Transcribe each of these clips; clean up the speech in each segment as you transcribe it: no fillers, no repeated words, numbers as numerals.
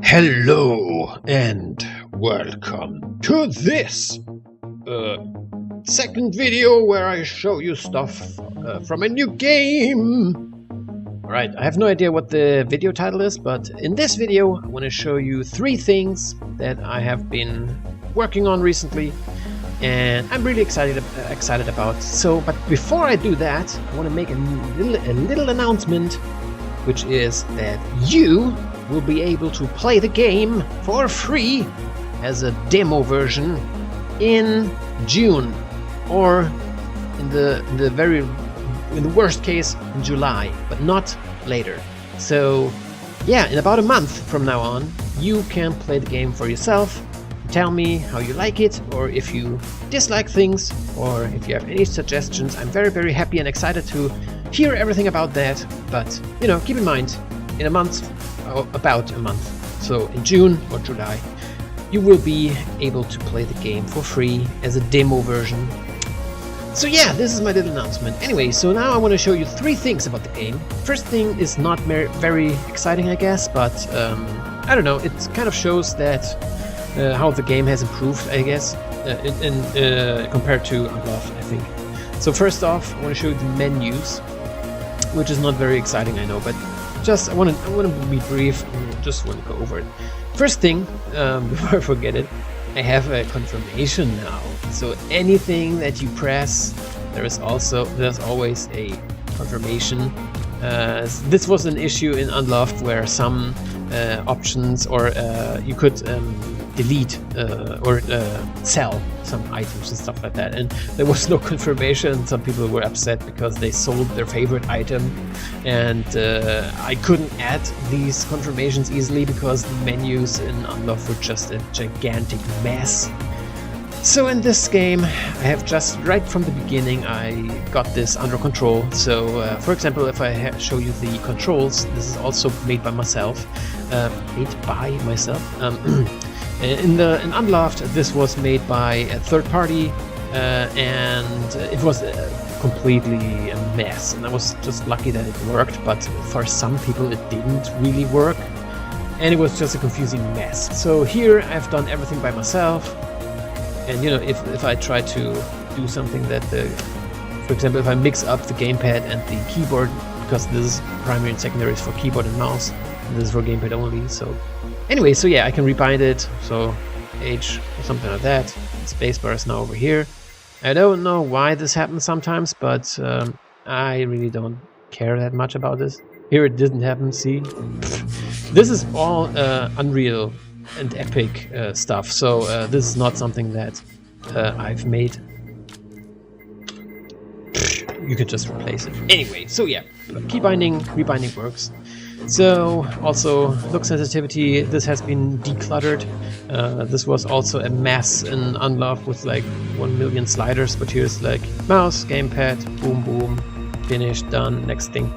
Hello and welcome to this second video where I show you stuff from a new game. Alright, I have no idea what the video title is, but in this video I want to show you 3 things that I have been working on recently and I'm really excited about. So, but before I do that, I want to make a little announcement, which is that you will be able to play the game for free as a demo version in June, or in the worst case in July, but not later. So yeah, in about a month from now on, you can play the game for yourself. Tell me how you like it, or if you dislike things, or if you have any suggestions. I'm very happy and excited to hear everything about that. But you know, keep in mind, in a month, about a month, so in June or July, you will be able to play the game for free as a demo version. So yeah, this is my little announcement. Anyway, so now I want to show you 3 things about the game. First thing is not very exciting, I guess, but I don't know, it kind of shows that how the game has improved, I guess, compared to Unloved, I think. So first off, I want to show you the menus, which is not very exciting, I know, but just I want to be brief and just want to go over it. First thing, before I forget it, I have a confirmation now. So anything that you press, there's always a confirmation. This was an issue in Unloved where some options, or you could delete or sell some items and stuff like that, and there was no confirmation. Some people were upset because they sold their favorite item, and I couldn't add these confirmations easily because the menus in Unloved were just a gigantic mess. So in this game, I have just right from the beginning I got this under control. So for example, if I show you the controls, this is also made by myself. In Unloved, this was made by a third party, and it was completely a mess, and I was just lucky that it worked, but for some people it didn't really work, and it was just a confusing mess. So here I've done everything by myself, and you know, if I try to do something that, for example, if I mix up the gamepad and the keyboard, because this is primary and secondary is for keyboard and mouse, and this is for gamepad only, so anyway, so yeah, I can rebind it, so H or something like that. Spacebar is now over here. I don't know why this happens sometimes, but I really don't care that much about this. Here it didn't happen, see? This is all Unreal and Epic stuff, so this is not something that I've made. You could just replace it. Anyway, so yeah, rebinding works. So also look sensitivity, this has been decluttered. This was also a mess in Unloved with like 1 million sliders, but here's like mouse, gamepad, boom, finished, done, next thing.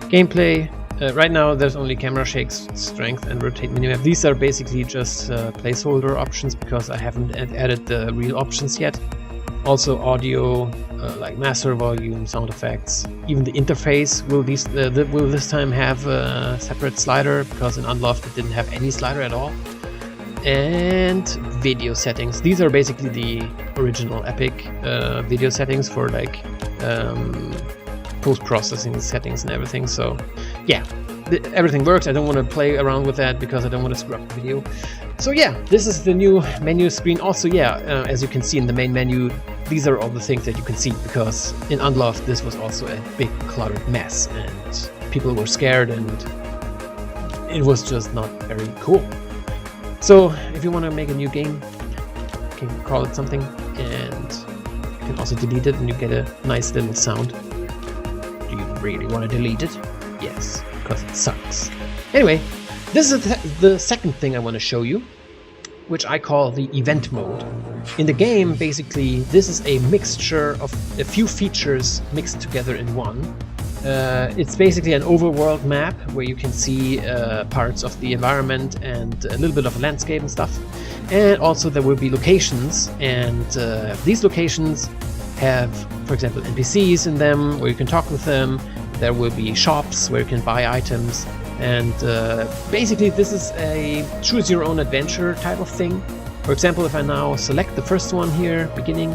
Gameplay, right now there's only camera shakes, strength and rotate minimap. These are basically just placeholder options because I haven't added the real options yet. Also audio, like master volume, sound effects. Even the interface will this time have a separate slider, because in Unloved it didn't have any slider at all. And video settings. These are basically the original Epic video settings for like post-processing settings and everything. So yeah, everything works. I don't want to play around with that because I don't want to screw up the video. So yeah, this is the new menu screen. Also, yeah, as you can see in the main menu, these are all the things that you can see, because in Unloved this was also a big cluttered mess and people were scared and it was just not very cool. So if you want to make a new game, you can call it something, and you can also delete it and you get a nice little sound. Do you really want to delete it? Yes, because it sucks. Anyway, this is the second thing I want to show you, which I call the event mode. In the game, basically, this is a mixture of a few features mixed together in one. It's basically an overworld map where you can see parts of the environment and a little bit of a landscape and stuff. And also there will be locations, and these locations have, for example, NPCs in them where you can talk with them. There will be shops where you can buy items, And basically this is a choose your own adventure type of thing. For example, if I now select the first one here, beginning,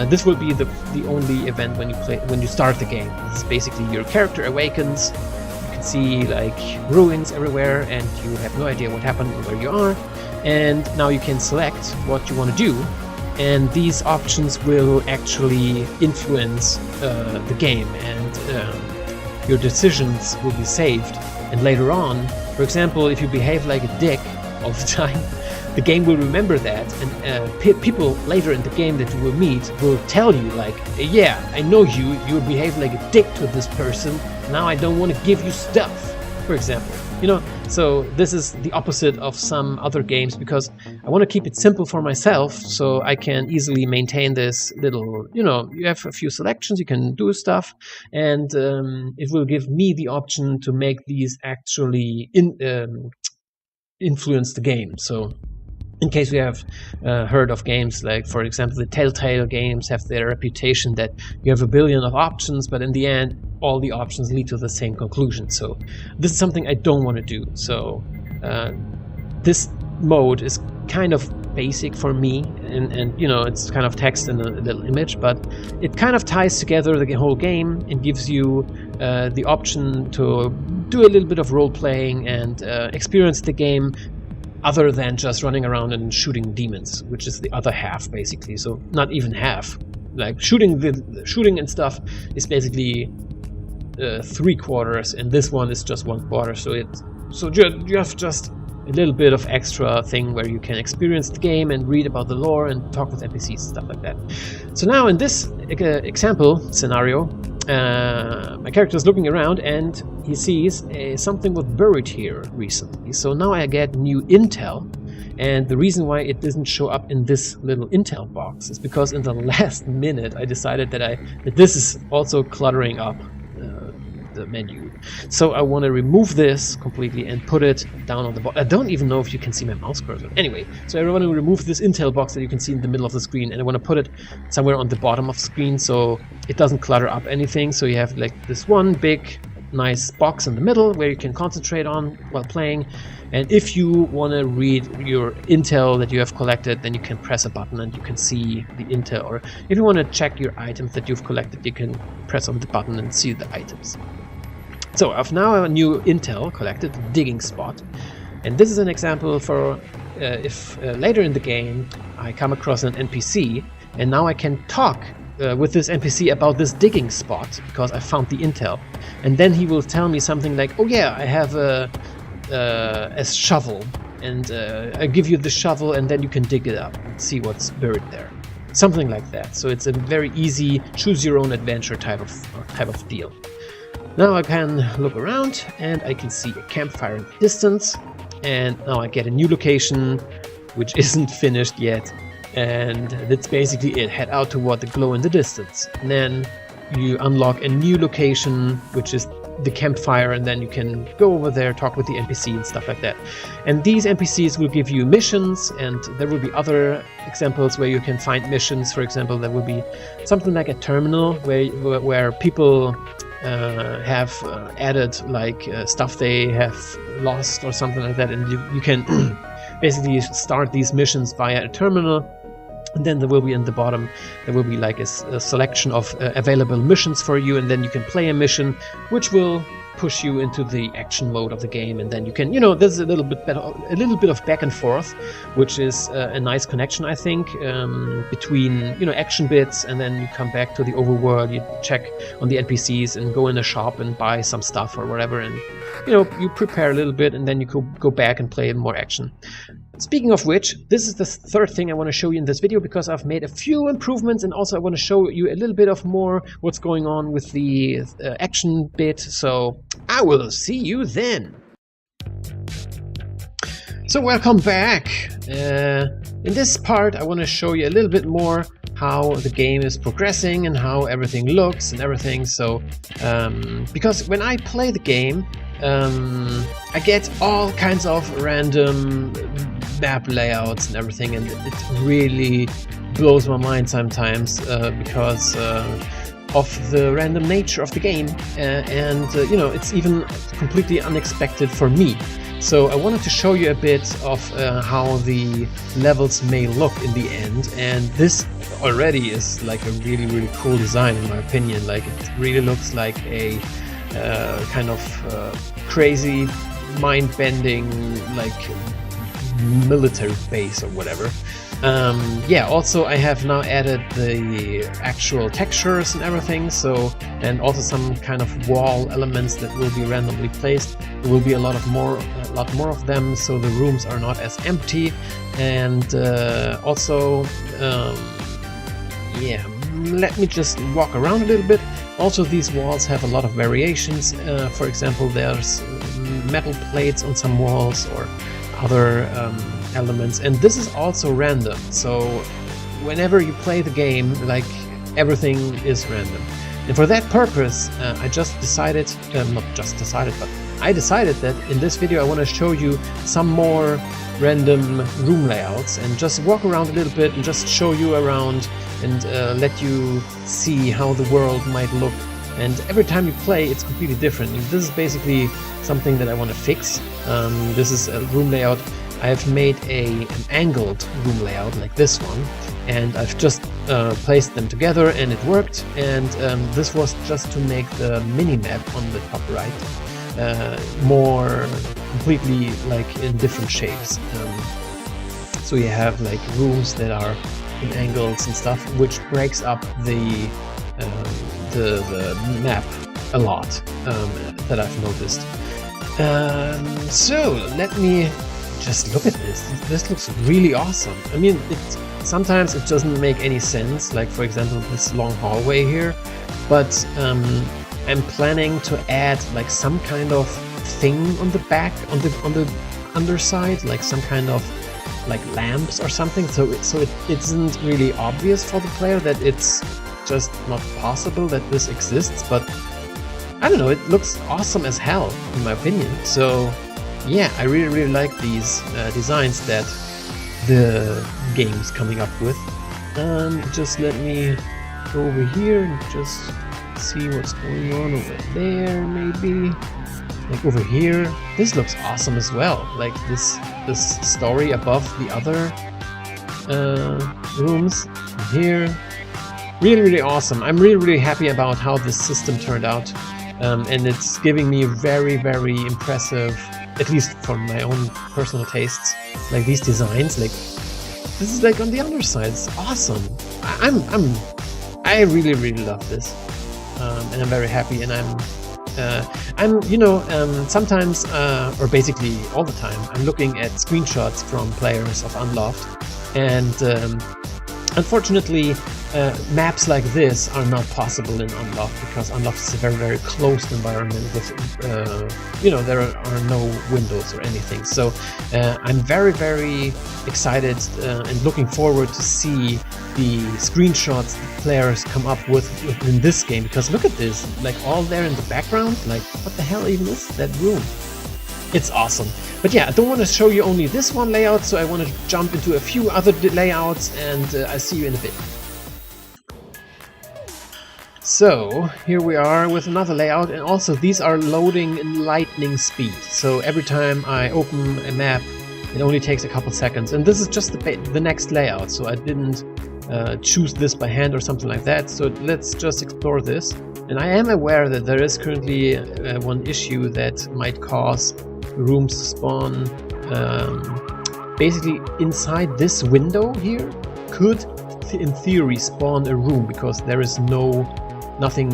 this will be the only event when you start the game. This is basically your character awakens. You can see like ruins everywhere, and you have no idea what happened or where you are. And now you can select what you want to do, and these options will actually influence the game, and your decisions will be saved. And later on, for example, if you behave like a dick all the time, the game will remember that, and people later in the game that you will meet will tell you like, yeah, I know you behave like a dick to this person, now I don't want to give you stuff, for example. You know, so this is the opposite of some other games, because I want to keep it simple for myself, so I can easily maintain this little, you know, you have a few selections, you can do stuff, and it will give me the option to make these actually influence the game. So in case we have heard of games like, for example, the Telltale games have their reputation that you have a billion of options, but in the end all the options lead to the same conclusion. So this is something I don't want to do. So this mode is kind of basic for me, and you know, it's kind of text and a little image, but it kind of ties together the whole game and gives you the option to do a little bit of role-playing and experience the game other than just running around and shooting demons, which is the other half basically. So not even half. Like shooting and stuff is basically 3/4, and this one is just 1/4. So you have just a little bit of extra thing where you can experience the game and read about the lore and talk with NPCs and stuff like that. So now in this example scenario, my character is looking around and he sees something was buried here recently. So now I get new intel, and the reason why it doesn't show up in this little intel box is because in the last minute I decided that this is also cluttering up the menu. So I want to remove this completely and put it down on the bottom. I don't even know if you can see my mouse cursor. Anyway, so I want to remove this intel box that you can see in the middle of the screen, and I want to put it somewhere on the bottom of the screen so it doesn't clutter up anything. So you have like this one big nice box in the middle where you can concentrate on while playing, and if you want to read your intel that you have collected, then you can press a button and you can see the intel, or if you want to check your items that you've collected, you can press on the button and see the items. So I've now a new intel collected, digging spot, and this is an example for if later in the game I come across an NPC, and now I can talk with this NPC about this digging spot because I found the intel, and then he will tell me something like, oh yeah, I have a shovel, and I give you the shovel and then you can dig it up and see what's buried there, something like that. So it's a very easy choose your own adventure type of deal. Now I can look around and I can see a campfire in the distance, and now I get a new location which isn't finished yet, and that's basically it. Head out toward the glow in the distance, and then you unlock a new location which is the campfire, and then you can go over there, talk with the NPC and stuff like that. And these NPCs will give you missions, and there will be other examples where you can find missions. For example, there will be something like a terminal where people have added like stuff they have lost or something like that, and you can basically start these missions via a terminal. And then there will be in the bottom, there will be like a selection of available missions for you, and then you can play a mission which will push you into the action mode of the game, and then you can, you know, there's a little bit of back and forth, which is a nice connection, I think, between, you know, action bits, and then you come back to the overworld, you check on the NPCs and go in a shop and buy some stuff or whatever, and you know, you prepare a little bit and then you go back and play more action. Speaking of which, this is the third thing I want to show you in this video, because I've made a few improvements, and also I want to show you a little bit of more what's going on with the action bit. So I will see you then. So welcome back. In this part I want to show you a little bit more how the game is progressing and how everything looks and everything. So because when I play the game, I get all kinds of random map layouts and everything, and it really blows my mind sometimes, because of the random nature of the game, and you know, it's even completely unexpected for me. So I wanted to show you a bit of how the levels may look in the end, and this already is like a really cool design in my opinion. Like, it really looks like a kind of crazy, mind-bending, like military base or whatever. Yeah, also I have now added the actual textures and everything, so, and also some kind of wall elements that will be randomly placed. There will be a lot more of them, so the rooms are not as empty. And also, yeah, let me just walk around a little bit. Also, these walls have a lot of variations. For example, there's metal plates on some walls or other elements, and this is also random. So whenever you play the game, like, everything is random. And for that purpose, I just decided, not just decided, but I decided that in this video I want to show you some more random room layouts and just walk around a little bit and just show you around and let you see how the world might look. And every time you play, it's completely different. And this is basically something that I want to fix. This is a room layout. I have made an angled room layout like this one, and I've just placed them together and it worked. And this was just to make the mini-map on the top right more completely like in different shapes. So you have like rooms that are in angles and stuff, which breaks up the map a lot, that I've noticed. So let me just look at this. This looks really awesome. I mean, sometimes it doesn't make any sense, like for example this long hallway here, but I'm planning to add like some kind of thing on the back, on the underside, like some kind of like lamps or something, so it isn't really obvious for the player that it's just not possible that this exists. But I don't know, it looks awesome as hell in my opinion. So yeah, I really like these designs that the game's coming up with. Just let me go over here and just see what's going on over there, maybe. Like over here, this looks awesome as well. Like this story above the other rooms here. Really awesome. I'm really happy about how this system turned out, and it's giving me very impressive, at least for my own personal tastes, like these designs. Like, this is like on the underside. It's awesome. I really love this, and I'm very happy. And I'm you know, sometimes or basically all the time, I'm looking at screenshots from players of Unloved, and unfortunately, maps like this are not possible in Unloved, because Unloved is a very closed environment with, you know, there are no windows or anything. So I'm very excited and looking forward to see the screenshots the players come up with in this game, because look at this, like all there in the background, like what the hell even is that room? It's awesome. But yeah, I don't want to show you only this one layout, so I want to jump into a few other layouts, and I'll see you in a bit. So here we are with another layout, and also these are loading in lightning speed. So every time I open a map, it only takes a couple seconds, and this is just the next layout, so I didn't choose this by hand or something like that. So let's just explore this. And I am aware that there is currently one issue that might cause rooms to spawn basically inside this window here. Could in theory spawn a room, because there is nothing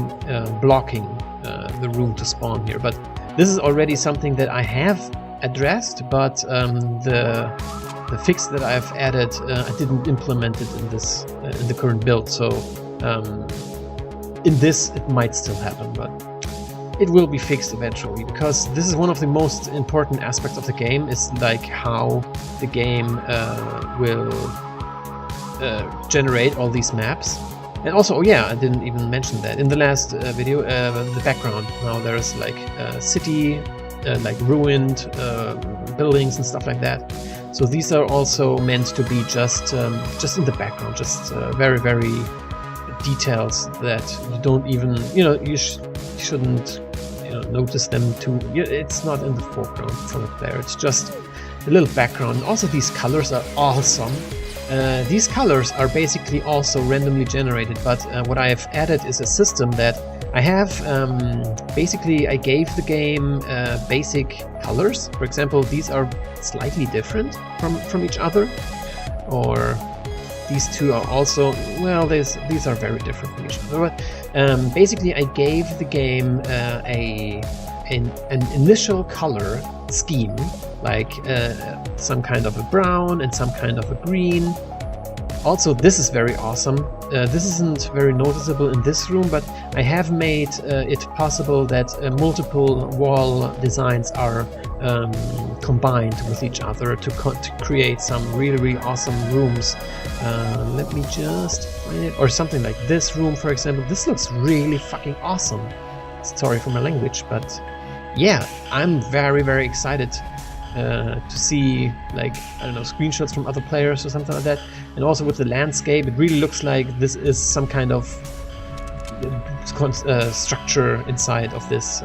blocking the room to spawn here. But this is already something that I have addressed, but the fix that I've added, I didn't implement it in this in the current build. So in this it might still happen, but it will be fixed eventually, because this is one of the most important aspects of the game, is like how the game will generate all these maps. And also, oh yeah, I didn't even mention that in the last video, the background. Now there's like city, like ruined buildings and stuff like that. So these are also meant to be just in the background, just very details that you don't even, you shouldn't, notice them too. It's not in the foreground for the player. It's just a little background. Also, these colors are awesome. These colors are basically also randomly generated, but what I have added is a system that I have. Basically, I gave the game basic colors. For example, these are slightly different from each other, or these two are also, well, these are very different from each other. But basically, I gave the game an initial color scheme, like some kind of a brown and some kind of a green. Also, this is very awesome. This isn't very noticeable in this room, but I have made it possible that multiple wall designs are combined with each other to create some really awesome rooms. Let me just find it. Or something like this room, for example. This looks really fucking awesome. Sorry for my language, but yeah, I'm very excited to see, like, I don't know, screenshots from other players or something like that. And also with the landscape, it really looks like this is some kind of structure inside of this.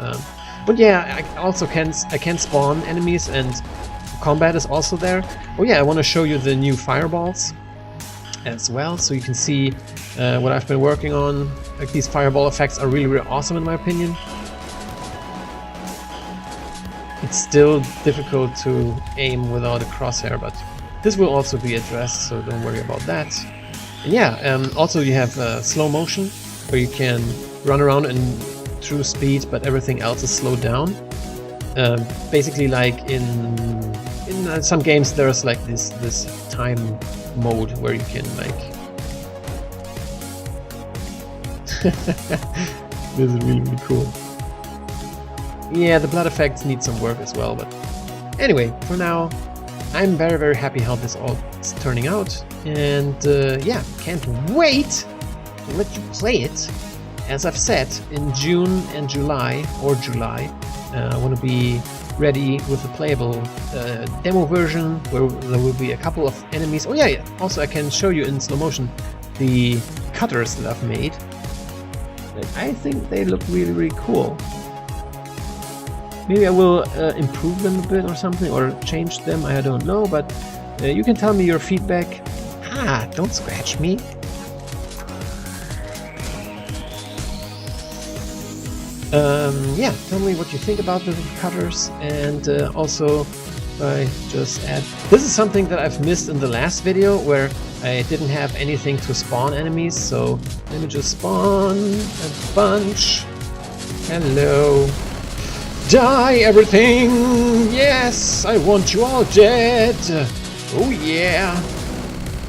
But yeah, I also can spawn enemies, and combat is also there. Oh yeah, I want to show you the new fireballs as well, so you can see what I've been working on. Like, these fireball effects are really awesome in my opinion. It's still difficult to aim without a crosshair, but this will also be addressed, so don't worry about that. And yeah, also you have slow motion, where you can run around in true speed, but everything else is slowed down. Basically, like in some games, there's like this time mode where you can like. This is really cool. Yeah, the blood effects need some work as well, but anyway, for now, I'm very happy how this all is turning out, and yeah, can't wait to let you play it. As I've said, in June and July, I want to be ready with a playable demo version where there will be a couple of enemies. Oh yeah, also I can show you in slow motion the cutters that I've made. And I think they look really cool. Maybe I will improve them a bit or something, or change them, I don't know, but you can tell me your feedback. Ah, don't scratch me. Yeah, tell me what you think about the cutters, and also I just add... This is something that I've missed in the last video, where I didn't have anything to spawn enemies, so let me just spawn a bunch. Hello. Die, everything! Yes, I want you all dead! Oh yeah!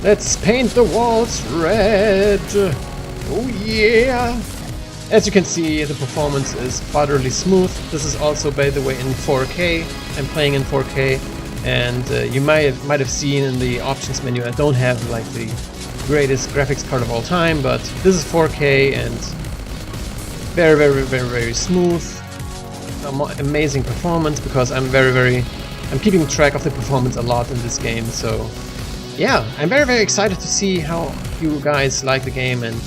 Let's paint the walls red! Oh yeah! As you can see, the performance is utterly smooth. This is also, by the way, in 4K. I'm playing in 4K, and you might have seen in the options menu, I don't have like the greatest graphics card of all time, but this is 4K and very smooth. Amazing performance, because I'm I'm keeping track of the performance a lot in this game. So yeah, I'm very excited to see how you guys like the game, and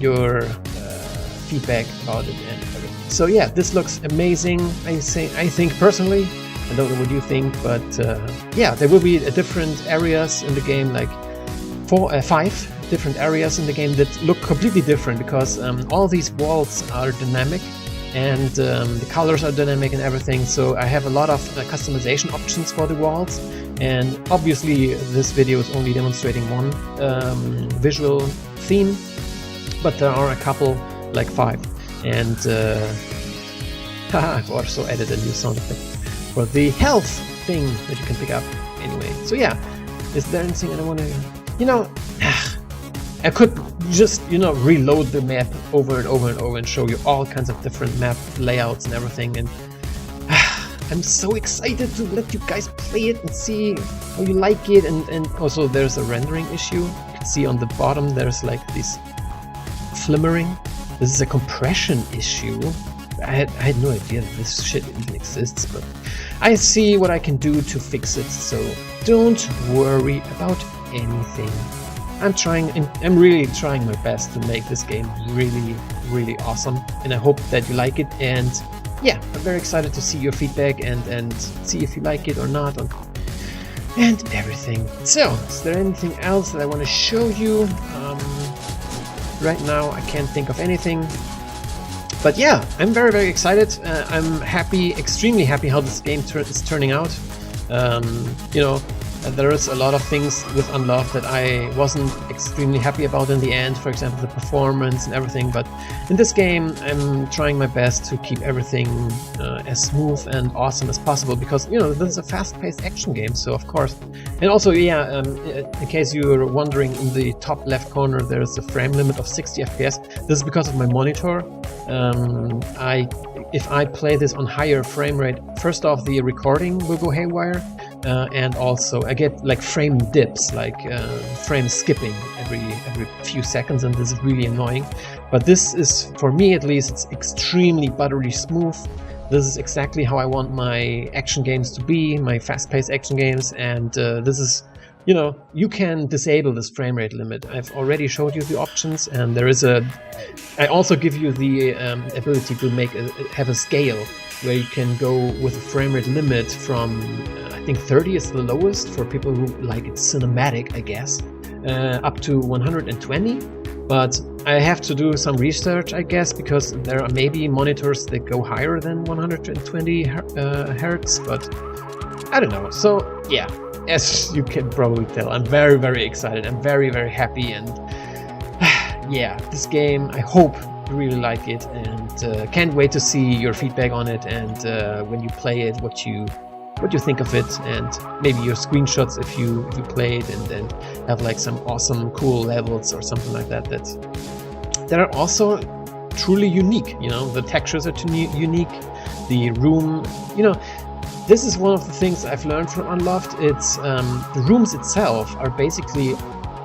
your feedback about it and everything. So yeah, this looks amazing. I think personally, I don't know what you think, but yeah, there will be different areas in the game, like 5 different areas in the game that look completely different, because all these walls are dynamic, and the colors are dynamic and everything. So I have a lot of customization options for the walls, and obviously this video is only demonstrating one visual theme, but there are a couple, like 5, and I've also added a new sound effect for the health thing that you can pick up. Anyway, so yeah, is there anything I want to, I could just, reload the map over and over and show you all kinds of different map layouts and everything, and I'm so excited to let you guys play it and see how you like it. And also there's a rendering issue. You can see on the bottom there's like this flimmering. This is a compression issue. I had no idea that this shit even exists, but I see what I can do to fix it, so don't worry about anything. I'm really trying my best to make this game really awesome, and I hope that you like it. And yeah, I'm very excited to see your feedback and see if you like it or not, and everything. So, is there anything else that I want to show you? Right now I can't think of anything. But yeah, I'm very excited. I'm happy, extremely happy how this game is turning out. You know, there is a lot of things with Unloved that I wasn't extremely happy about in the end, for example the performance and everything, but in this game I'm trying my best to keep everything as smooth and awesome as possible, because you know, this is a fast-paced action game, so of course. And also, yeah, in case you're wondering, in the top left corner there's a frame limit of 60 FPS. This is because of my monitor. If I play this on higher frame rate, first off the recording will go haywire, and also I get like frame dips, like frame skipping every few seconds, and this is really annoying. But this is, for me at least, it's extremely buttery smooth. This is exactly how I want my action games to be, my fast-paced action games, and this is, you know, you can disable this frame rate limit. I've already showed you the options, and there is I also give you the ability to have a scale where you can go with a frame rate limit from I think 30 is the lowest for people who like it cinematic, I guess, up to 120. But I have to do some research, I guess, because there are maybe monitors that go higher than 120 hertz, but I don't know. So yeah, as you can probably tell, I'm very excited. I'm very happy, and yeah, this game, I hope you really like it, and can't wait to see your feedback on it, and when you play it, what you think of it, and maybe your screenshots if you play it and then have like some awesome cool levels or something like that that are also truly unique. You know, the textures are unique, the room, you know. This is one of the things I've learned from Unloved. It's the rooms itself are basically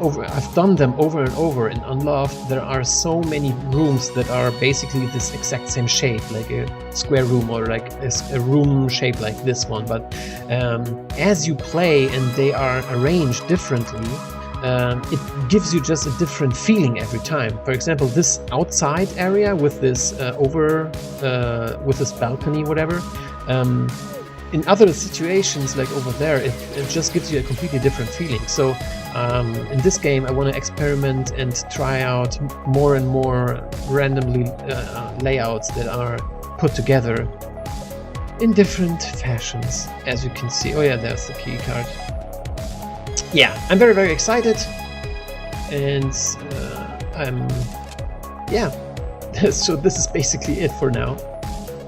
I've done them over and over in Unloved. There are so many rooms that are basically this exact same shape, like a square room or like a room shape like this one. But as you play and they are arranged differently, it gives you just a different feeling every time. For example, this outside area with this with this balcony, whatever. In other situations, like over there, it just gives you a completely different feeling. So in this game, I want to experiment and try out more and more randomly layouts that are put together in different fashions, as you can see. Oh yeah, there's the key card. Yeah, I'm very excited, and yeah. So this is basically it for now.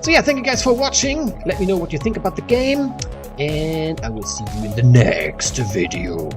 So yeah, thank you guys for watching. Let me know what you think about the game, and I will see you in the next video.